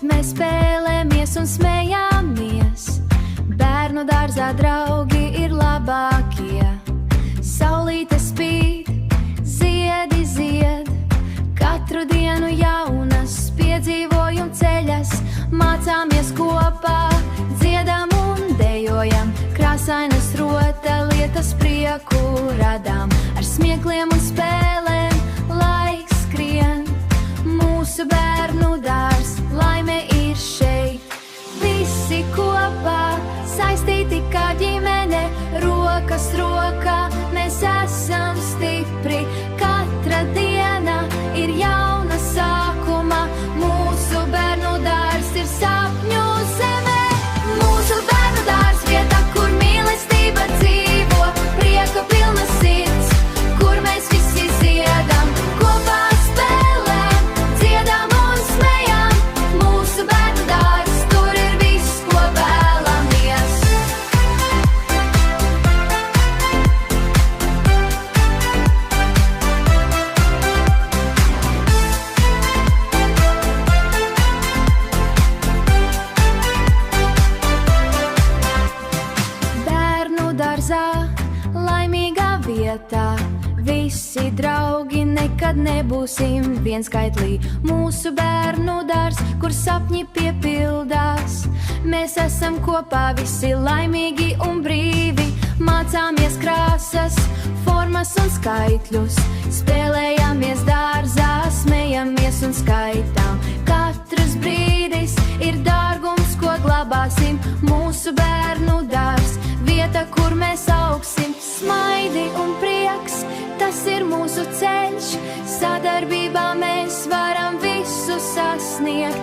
mēs spēlēmies un smējāmies. Bērnu dārzā draugi ir labākie. Saulīte spīd, ziedi zied, katru dienu jaunas piedzīvojumi ceļas. Mācāmies kopā, dziedam un dejojam, krāsainas rotaļlietas prieku radām. Ar smiekliem un spēlēm laiks skrien, mūsu bērnu dārs, laime ir šeit. Visi kopā, saistīti kā ģimene, rokas rokā, mēs esam stipri. Katra diena ir jauna sākuma, mūsu bērnu dārs ir sapņu zeme. Mūsu bērnu dārs vieta, kur mīlestība dzīvo, prieka pilna sirds, kur mēs visi ziedam, kopā spēlēm, dziedam un smējam. Mūsu bērnu dārs, tur ir viss, ko vēlamies. Bērnu dārzā, laimīgā vietā, visi draugi, nekad nebūsim vienskaitlī. Mūsu bērnu dārs, kur sapņi piepildās, mēs esam kopā visi laimīgi un brīvi. Mācāmies krāsas, formas un skaitļus, spēlējāmies dārzā, smejamies un skaitām. Katrs brīdis ir dārgums, ko glabāsim. Mūsu bērnu dārs, vieta, kur mēs augsim. Smaidi un prieks, tas ir mūsu ceļš, sadarbībā mēs varam visu sasniegt.